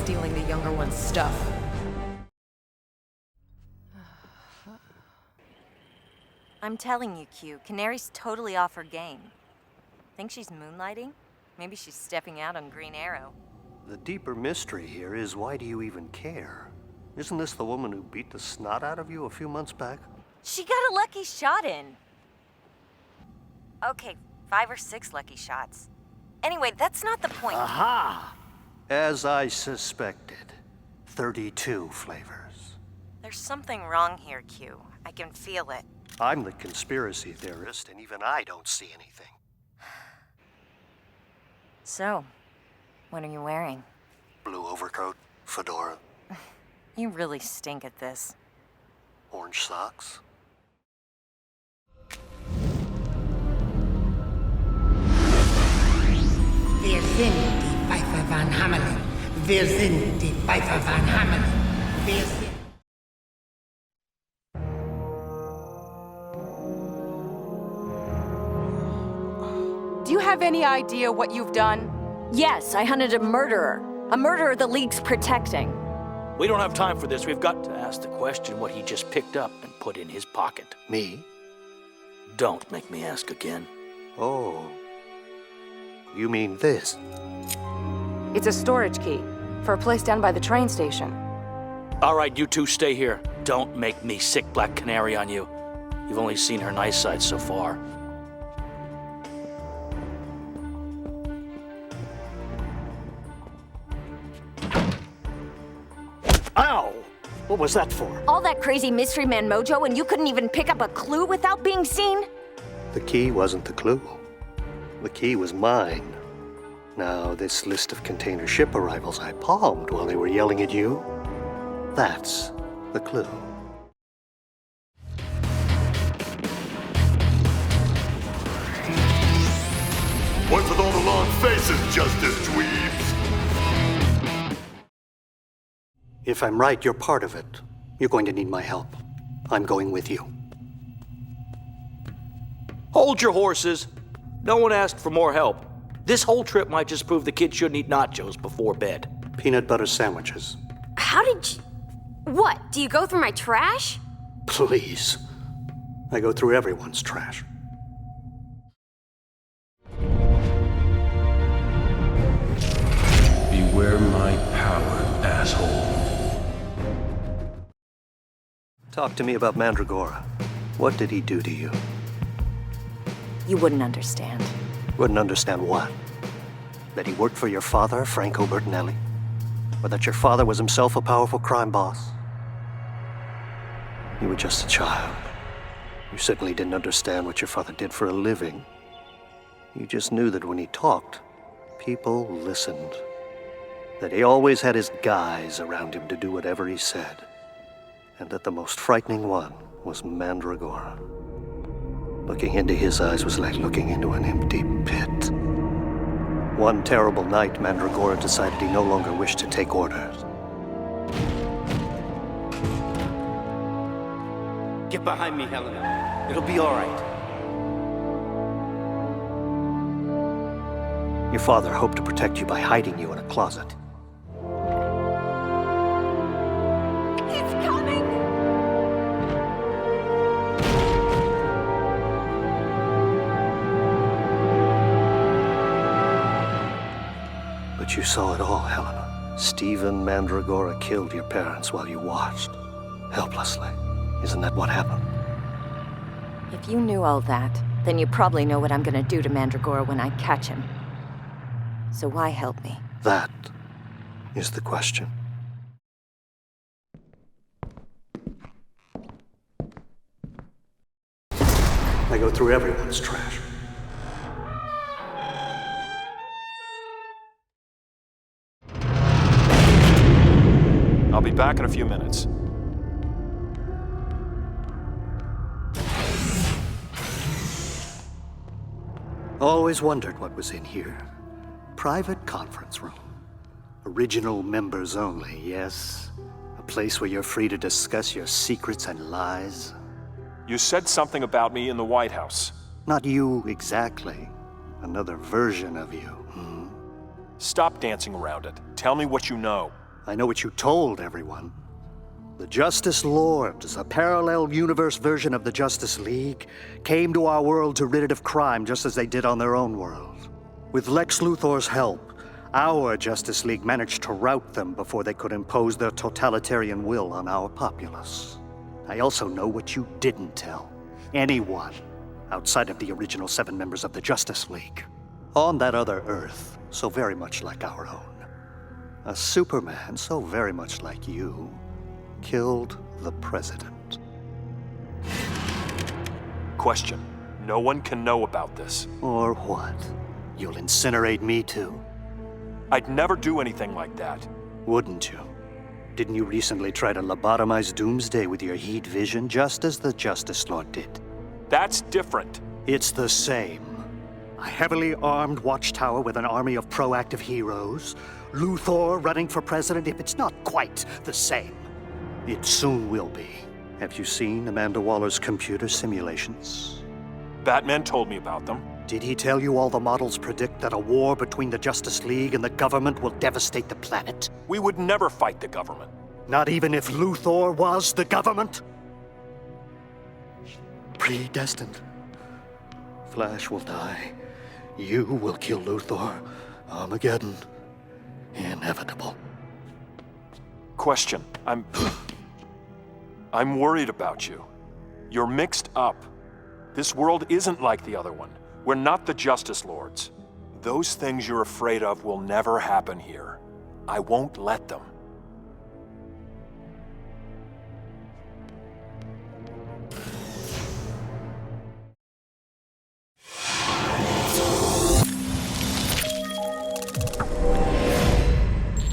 stealing the younger one's stuff. I'm telling you, Q, Canary's totally off her game. Think she's moonlighting? Maybe she's stepping out on Green Arrow. The deeper mystery here is, why do you even care? Isn't this the woman who beat the snot out of you a few months back? She got a lucky shot in. Okay, 5 or 6 lucky shots. Anyway, that's not the point. Aha! As I suspected. 32 flavors. There's something wrong here, Q. I can feel it. I'm the conspiracy theorist, and even I don't see anything. So, what are you wearing? Blue overcoat, fedora, You really stink at this. orange socks. Wir sind die Pfeifer van Hamelin. Wir sind die Pfeifer van Hamelin. Wir sind... Do you have any idea what you've done? Yes, I hunted a murderer. A murderer the League's protecting. We don't have time for this. We've got to ask the question what he just picked up and put in his pocket. Me? Don't make me ask again. Oh. You mean this? It's a storage key for a place down by the train station. All right, you two stay here. Don't make me sick Black Canary on you. You've only seen her nice side so far. Ow! What was that for? All that crazy mystery man mojo and you couldn't even pick up a clue without being seen? The key wasn't the clue. The key was mine. Now, this list of container ship arrivals I palmed while they were yelling at you, that's the clue. What's with all the long faces, Justice Dweebs? If I'm right, you're part of it. You're going to need my help. I'm going with you. Hold your horses. No one asked for more help. This whole trip might just prove the kid shouldn't eat nachos before bed. Peanut butter sandwiches. How did you... What? Do you go through my trash? Please. I go through everyone's trash. Beware my power, asshole. Talk to me about Mandragora. What did he do to you? You wouldn't understand. Wouldn't understand what? That he worked for your father, Franco Bertinelli? Or that your father was himself a powerful crime boss? You were just a child. You certainly didn't understand what your father did for a living. You just knew that when he talked, people listened. That he always had his guys around him to do whatever he said. And that the most frightening one was Mandragora. Looking into his eyes was like looking into an empty pit. One terrible night, Mandragora decided he no longer wished to take orders. Get behind me, Helena. It'll be all right. Your father hoped to protect you by hiding you in a closet. It's coming! But you saw it all, Helena. Stephen Mandragora killed your parents while you watched, helplessly. Isn't that what happened? If you knew all that, then you probably know what I'm gonna do to Mandragora when I catch him. So why help me? That is the question. I go through everyone's trash. I'll be back in a few minutes. Always wondered what was in here. Private conference room. Original members only, yes. A place where you're free to discuss your secrets and lies. You said something about me in the White House. Not you exactly. Another version of you. Stop dancing around it. Tell me what you know. I know what you told everyone. The Justice Lords, a parallel universe version of the Justice League, came to our world to rid it of crime just as they did on their own world. With Lex Luthor's help, our Justice League managed to rout them before they could impose their totalitarian will on our populace. I also know what you didn't tell anyone outside of the original 7 members of the Justice League. On that other Earth, so very much like our own, a Superman so very much like you killed the president. Question. No one can know about this. Or what? You'll incinerate me too? I'd never do anything like that. Wouldn't you? Didn't you recently try to lobotomize Doomsday with your heat vision, just as the Justice Lord did? That's different. It's the same. A heavily armed watchtower with an army of proactive heroes. Luthor running for president. If it's not quite the same, it soon will be. Have you seen Amanda Waller's computer simulations? Batman told me about them. Did he tell you all the models predict that a war between the Justice League and the government will devastate the planet? We would never fight the government. Not even if Luthor was the government? Predestined. Flash will die. You will kill Luthor. Armageddon. Inevitable. Question. I'm worried about you. You're mixed up. This world isn't like the other one. We're not the Justice Lords. Those things you're afraid of will never happen here. I won't let them.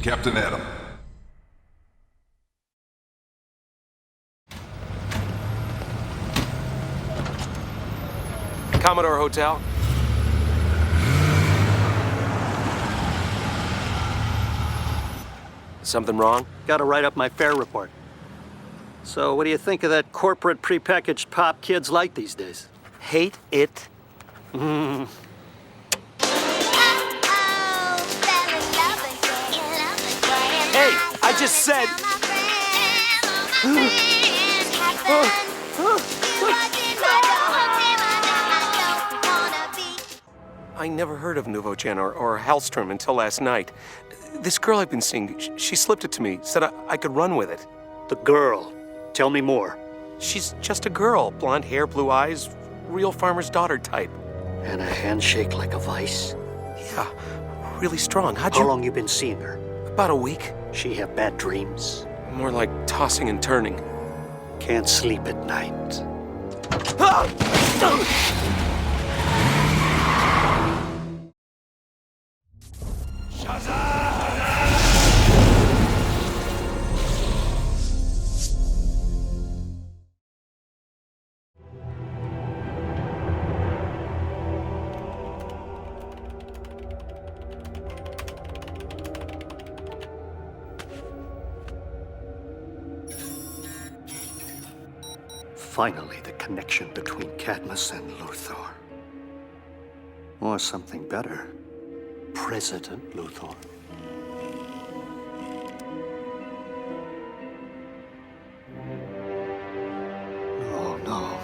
Captain Adam. Commodore Hotel. Something wrong? Gotta write up my fare report. So, what do you think of that corporate prepackaged pop kids like these days? Hate it. Hey, I just said... I never heard of Nouveau-Gen or Hellstrom until last night. This girl I've been seeing, she slipped it to me, said I could run with it. The girl. Tell me more. She's just a girl. Blonde hair, blue eyes, real farmer's daughter type. And a handshake like a vice? Yeah, really strong. How long you been seeing her? About a week. She have bad dreams? More like tossing and turning. Can't sleep at night. Finally, the connection between Cadmus and Luthor. Or something better. President Luthor. No.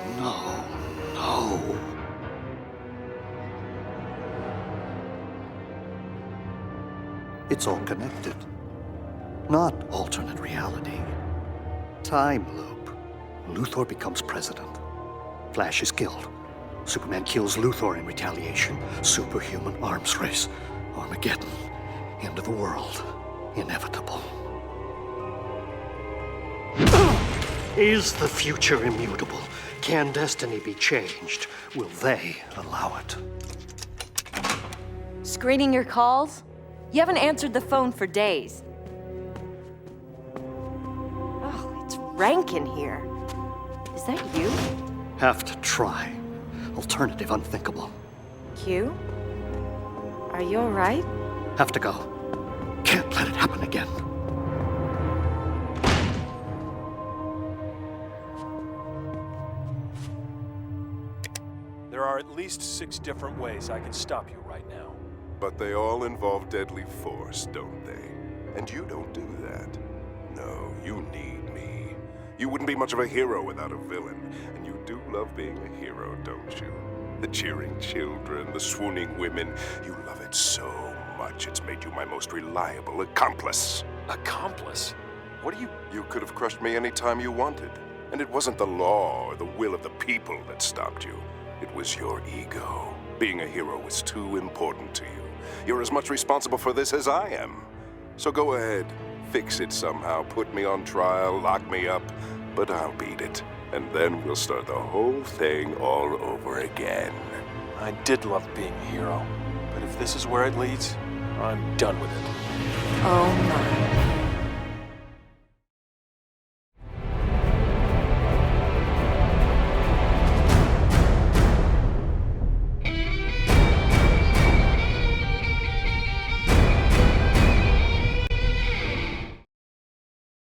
It's all connected. Not alternate reality. Time loop. Luthor becomes president. Flash is killed. Superman kills Luthor in retaliation. Superhuman arms race. Armageddon. End of the world. Inevitable. Is the future immutable? Can destiny be changed? Will they allow it? Screening your calls? You haven't answered the phone for days. Oh, it's rank in here. Is that you? Have to try. Alternative unthinkable. Q? Are you all right? Have to go. Can't let it happen again. There are at least 6 different ways I can stop you right now. But they all involve deadly force, don't they? And you don't do that. No, you need me. You wouldn't be much of a hero without a villain. And you do love being a hero, don't you? The cheering children, the swooning women. You love it so much, it's made you my most reliable accomplice. Accomplice? What are you... You could have crushed me any time you wanted. And it wasn't the law or the will of the people that stopped you. It was your ego. Being a hero was too important to you. You're as much responsible for this as I am. So go ahead, fix it somehow, put me on trial, lock me up, but I'll beat it. And then we'll start the whole thing all over again. I did love being a hero, but if this is where it leads, I'm done with it. Oh my.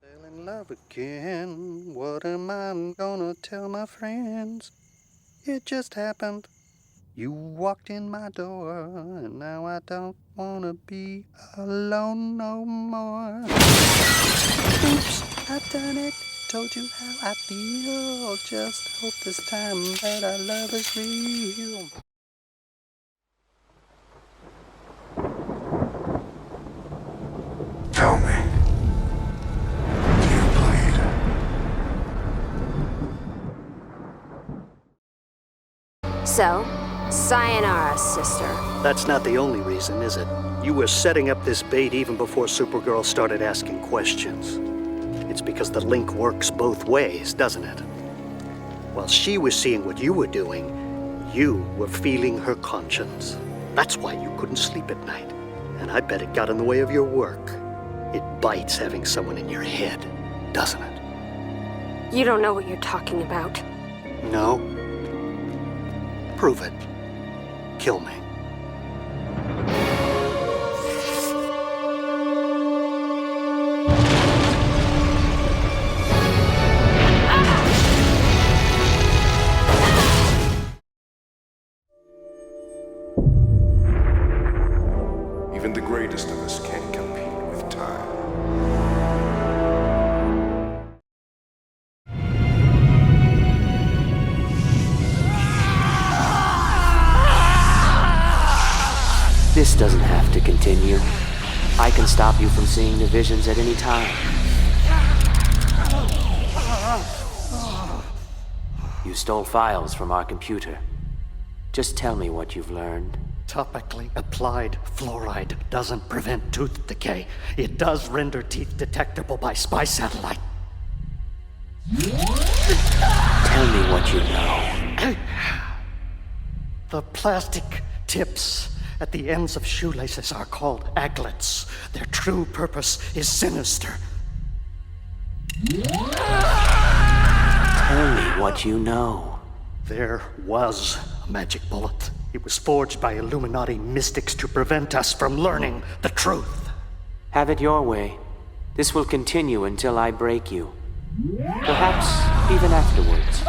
Fell in love again. What am I gonna tell my friends? It just happened. You walked in my door, and now I don't wanna be alone no more. Oops, I've done it. Told you how I feel. Just hope this time that our love is real. Tell me. Do you bleed? So, sayonara, sister. That's not the only reason, is it? You were setting up this bait even before Supergirl started asking questions. It's because the link works both ways, doesn't it? While she was seeing what you were doing, you were feeling her conscience. That's why you couldn't sleep at night. And I bet it got in the way of your work. It bites having someone in your head, doesn't it? You don't know what you're talking about. No? Prove it. Kill me. Even the greatest of us can't compete with time. This doesn't have to continue. I can stop you from seeing the visions at any time. You stole files from our computer. Just tell me what you've learned. Topically applied fluoride doesn't prevent tooth decay. It does render teeth detectable by spy satellite. Tell me what you know. The plastic tips at the ends of shoelaces are called aglets. Their true purpose is sinister. Tell me what you know. There was a magic bullet. It was forged by Illuminati mystics to prevent us from learning the truth. Have it your way. This will continue until I break you. Perhaps even afterwards.